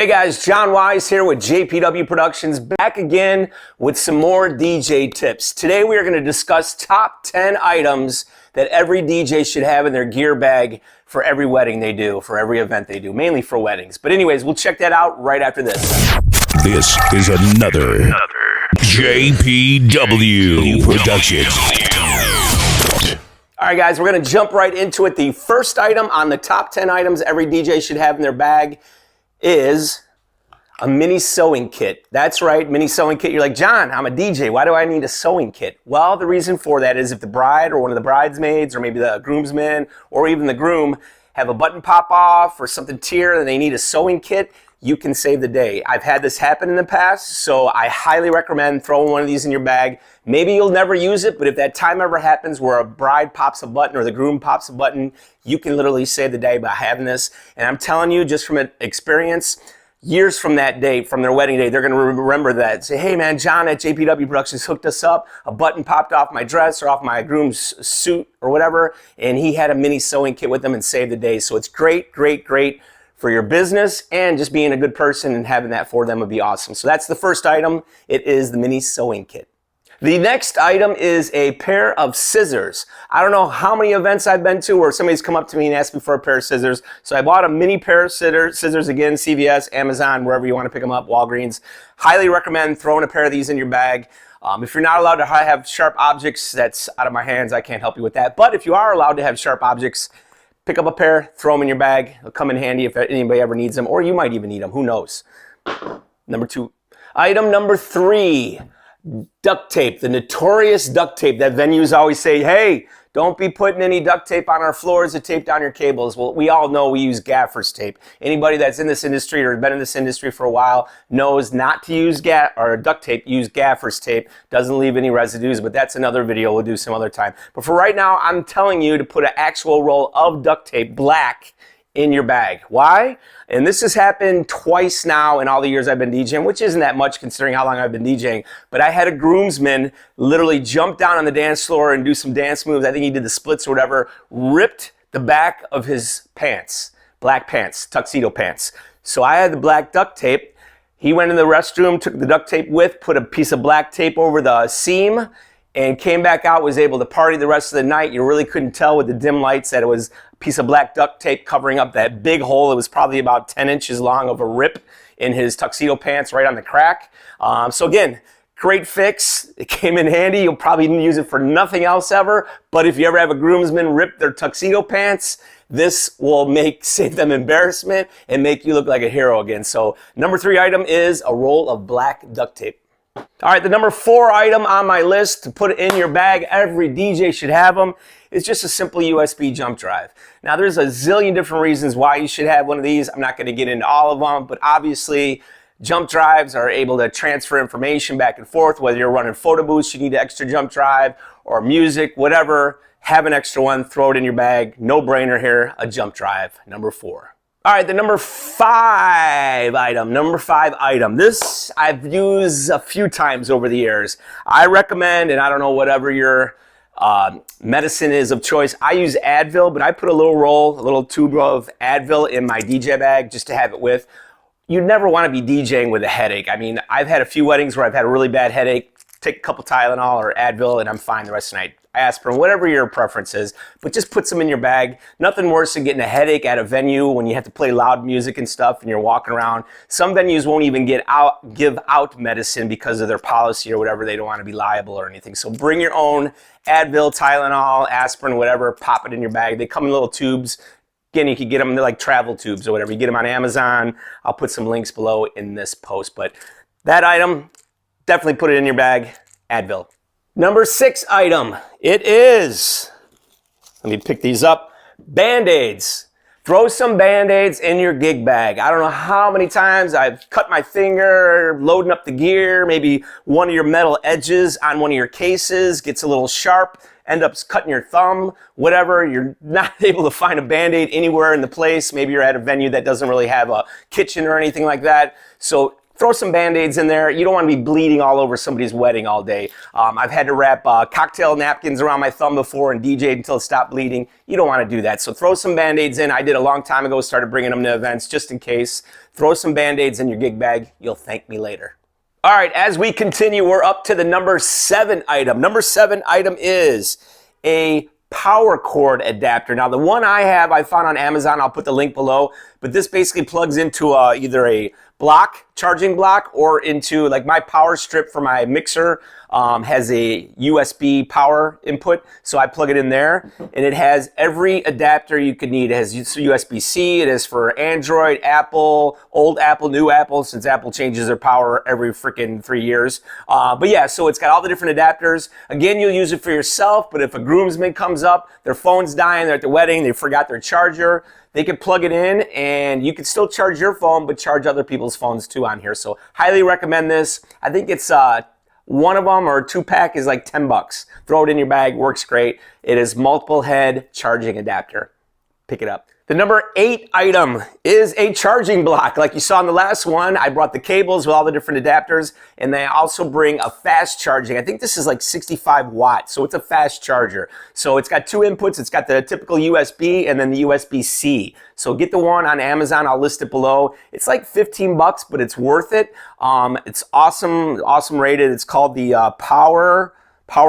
Hey guys, John Wise here with JPW Productions, back again with some more DJ tips. Today we are going to discuss top 10 items that every DJ should have in their gear bag for every wedding they do, for every event they do, mainly for weddings. But anyways, we'll check that out right after this. This is another JPW Productions. All right guys, we're going to jump right into it. The first item on the top 10 items every DJ should have in their bag is a mini sewing kit. That's right, mini sewing kit. You're like, John, I'm a DJ. Why do I need a sewing kit? Well, the reason for that is if the bride or one of the bridesmaids or maybe the groomsmen or even the groom have a button pop off or something tear and they need a sewing kit, you can save the day. I've had this happen in the past, so I highly recommend throwing one of these in your bag. Maybe you'll never use it, but if that time ever happens where a bride pops a button or the groom pops a button, you can literally save the day by having this. And I'm telling you, just from experience, years from that day, from their wedding day, they're going to remember that. Say, hey man, John at JPW Productions hooked us up. A button popped off my dress or off my groom's suit or whatever, and he had a mini sewing kit with him and saved the day. So it's great, great, great for your business, and just being a good person and having that for them would be awesome. So that's the first item. It is the mini sewing kit. The next item is a pair of scissors. I don't know how many events I've been to where somebody's come up to me and asked me for a pair of scissors. So I bought a mini pair of scissors again, CVS, Amazon, wherever you want to pick them up, Walgreens. Highly recommend throwing a pair of these in your bag. If you're not allowed to have sharp objects, that's out of my hands. I can't help you with that. But if you are allowed to have sharp objects, pick up a pair, throw them in your bag. They'll come in handy if anybody ever needs them, or you might even need them. Who knows? Number two. Item number three, duct tape. The notorious duct tape that venues always say, hey, don't be putting any duct tape on our floors to tape down your cables. Well, we all know we use gaffer's tape. Anybody that's in this industry or been in this industry for a while knows not to use duct tape, use gaffer's tape. Doesn't leave any residues, but that's another video we'll do some other time. But for right now, I'm telling you to put an actual roll of duct tape, black, in your bag. Why? And this has happened twice now in all the years I've been DJing, which isn't that much considering how long I've been DJing. But I had a groomsman literally jump down on the dance floor and do some dance moves. I think he did the splits or whatever, ripped the back of his pants, black pants, tuxedo pants. So I had the black duct tape. He went in the restroom, took the duct tape with, put a piece of black tape over the seam, and came back out, was able to party the rest of the night. You really couldn't tell with the dim lights that it was a piece of black duct tape covering up that big hole. It was probably about 10 inches long of a rip in his tuxedo pants right on the crack. So again, great fix. It came in handy. You'll probably use it for nothing else ever, but if you ever have a groomsman rip their tuxedo pants, this will save them embarrassment and make you look like a hero again. So number three item is a roll of black duct tape. All right, the number four item on my list to put in your bag, every DJ should have them, is just a simple USB jump drive. Now, there's a zillion different reasons why you should have one of these. I'm not going to get into all of them, but obviously, jump drives are able to transfer information back and forth. Whether you're running photo booths, you need an extra jump drive, or music, whatever, have an extra one, throw it in your bag. No brainer here, a jump drive, number four. All right, the number five item. This I've used a few times over the years. I recommend, and I don't know whatever your medicine is of choice. I use Advil, but I put a little tube of Advil in my DJ bag just to have it with. You never want to be DJing with a headache. I mean, I've had a few weddings where I've had a really bad headache. Take a couple Tylenol or Advil and I'm fine the rest of the night. Aspirin, whatever your preference is, but just put some in your bag. Nothing worse than getting a headache at a venue when you have to play loud music and stuff and you're walking around. Some venues won't even give out medicine because of their policy or whatever. They don't want to be liable or anything. So bring your own Advil, Tylenol, aspirin, whatever, pop it in your bag. They come in little tubes. Again, you can get them, they're like travel tubes or whatever. You get them on Amazon. I'll put some links below in this post, but that item, definitely put it in your bag, Advil. Number six item, it is, let me pick these up, Band-Aids. Throw some Band-Aids in your gig bag. I don't know how many times I've cut my finger loading up the gear, maybe one of your metal edges on one of your cases gets a little sharp, end up cutting your thumb, whatever. You're not able to find a Band-Aid anywhere in the place. Maybe you're at a venue that doesn't really have a kitchen or anything like that. So throw some Band-Aids in there. You don't want to be bleeding all over somebody's wedding all day. I've had to wrap cocktail napkins around my thumb before and DJ'd until it stopped bleeding. You don't want to do that. So throw some Band-Aids in. I did a long time ago, started bringing them to events just in case. Throw some Band-Aids in your gig bag. You'll thank me later. All right, as we continue, we're up to the number 7 item. Number 7 item is a power cord adapter. Now, the one I have, I found on Amazon. I'll put the link below. But this basically plugs into either a charging block, or into, like, my power strip for my mixer has a USB power input, so I plug it in there, and it has every adapter you could need. It has USB-C, it is for Android, Apple, old Apple, new Apple, since Apple changes their power every freaking 3 years. But yeah, so it's got all the different adapters. Again, you'll use it for yourself, but if a groomsman comes up, their phone's dying, they're at the wedding, they forgot their charger, they can plug it in, and you can still charge your phone, but charge other people's phones too on here. So highly recommend this. I think it's one of them, or a 2-pack, is like $10. Throw it in your bag, works great. It is multiple head charging adapter. Pick it up. The number 8 item is a charging block. Like you saw in the last one, I brought the cables with all the different adapters, and they also bring a fast charging. I think this is like 65 watts, so it's a fast charger. So it's got 2 inputs. It's got the typical USB and then the USB-C. So get the one on Amazon. I'll list it below. It's like $15, but it's worth it. It's awesome rated. It's called the Power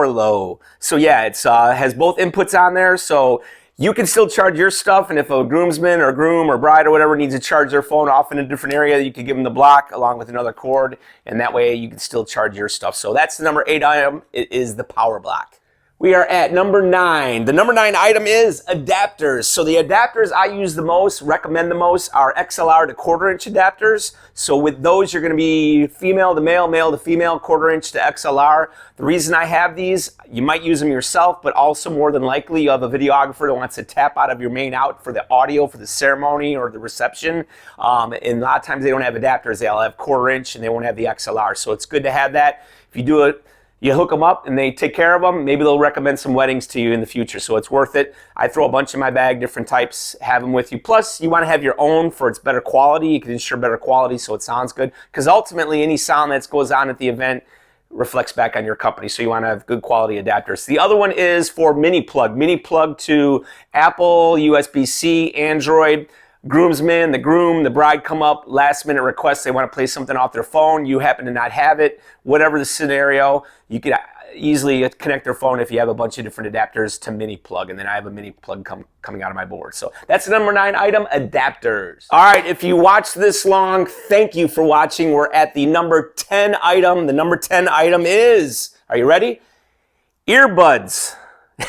Low. So yeah, it's has both inputs on there. So you can still charge your stuff, and if a groomsman or groom or bride or whatever needs to charge their phone off in a different area, you can give them the block along with another cord, and that way you can still charge your stuff. So that's the number 8 item. It is the power block. We are at number 9. The number 9 item is adapters. So the adapters I use the most, recommend the most, are XLR to 1/4-inch adapters. So with those, you're going to be female to male, male to female, 1/4-inch to XLR. The reason I have these, you might use them yourself, but also more than likely you have a videographer that wants to tap out of your main out for the audio for the ceremony or the reception. And a lot of times they don't have adapters. They'll have 1/4-inch and they won't have the XLR. So it's good to have that. If you do it, you hook them up and they take care of them. Maybe they'll recommend some weddings to you in the future, so it's worth it. I throw a bunch in my bag, different types, have them with you. Plus, you want to have your own for its better quality. You can ensure better quality so it sounds good, because ultimately any sound that goes on at the event reflects back on your company, so you want to have good quality adapters. The other one is for mini plug to Apple, USB-C, Android. Groomsmen, the groom, the bride come up, last minute request, they want to play something off their phone, you happen to not have it, whatever the scenario, you can easily connect their phone if you have a bunch of different adapters to mini plug, and then I have a mini plug coming out of my board. So that's the number 9 item, adapters. All right, if you watched this long, thank you for watching. We're at the number 10 item. The number 10 item is, are you ready? Earbuds.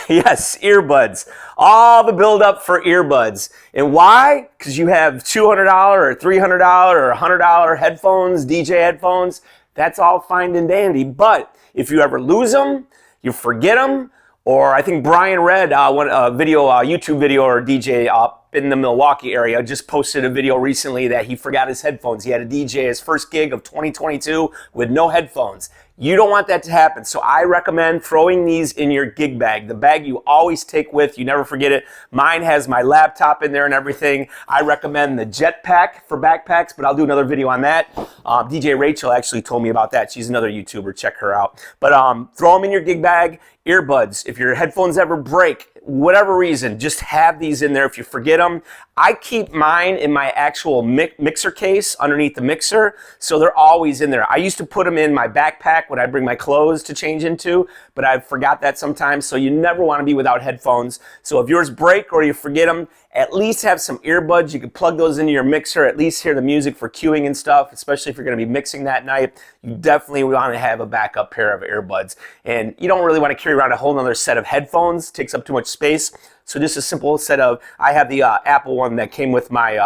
Yes, earbuds. All the build up for earbuds. And why? Because you have $200 or $300 or $100 headphones, DJ headphones. That's all fine and dandy. But if you ever lose them, you forget them, or I think Brian Red, YouTube video or DJ up in the Milwaukee area, just posted a video recently that he forgot his headphones. He had a DJ his first gig of 2022 with no headphones. You don't want that to happen, so I recommend throwing these in your gig bag, the bag you always take with, you never forget it. Mine has my laptop in there and everything. I recommend the Jetpack for backpacks, but I'll do another video on that. DJ Rachel actually told me about that. She's another YouTuber, check her out. But throw them in your gig bag. Earbuds, if your headphones ever break, whatever reason, just have these in there if you forget them. I keep mine in my actual mixer case underneath the mixer, so they're always in there. I used to put them in my backpack when I bring my clothes to change into, but I forgot that sometimes, so you never want to be without headphones. So if yours break or you forget them, at least have some earbuds. You can plug those into your mixer, at least hear the music for cueing and stuff, especially if you're going to be mixing that night. You definitely want to have a backup pair of earbuds. And you don't really want to carry around a whole other set of headphones. It takes up too much space. So just a simple set of, I have the Apple one that came with my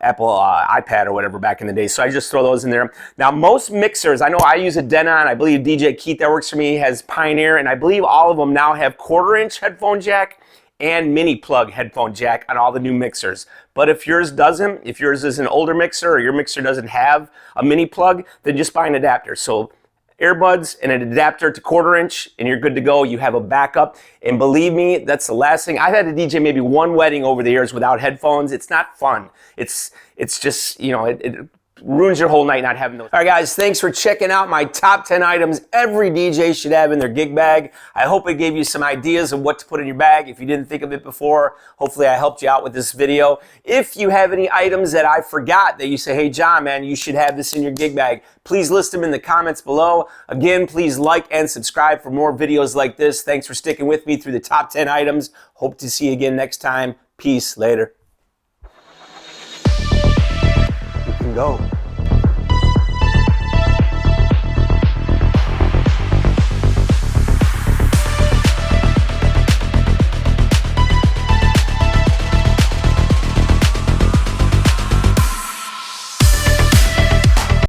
Apple iPad or whatever back in the day. So I just throw those in there. Now most mixers, I know I use a Denon, I believe DJ Keith that works for me has Pioneer, and I believe all of them now have 1/4-inch headphone jack and mini plug headphone jack on all the new mixers. But if yours doesn't, if yours is an older mixer or your mixer doesn't have a mini plug, then just buy an adapter. So earbuds and an adapter to 1/4-inch and you're good to go. You have a backup, and believe me, that's the last thing. I've had to DJ maybe one wedding over the years without headphones. It's not fun. It's just, you know, it ruins your whole night not having those. All right, guys, thanks for checking out my top 10 items every DJ should have in their gig bag. I hope it gave you some ideas of what to put in your bag. If you didn't think of it before, hopefully I helped you out with this video. If you have any items that I forgot that you say, hey, John, man, you should have this in your gig bag, please list them in the comments below. Again, please like and subscribe for more videos like this. Thanks for sticking with me through the top 10 items. Hope to see you again next time. Peace. Later. You can go.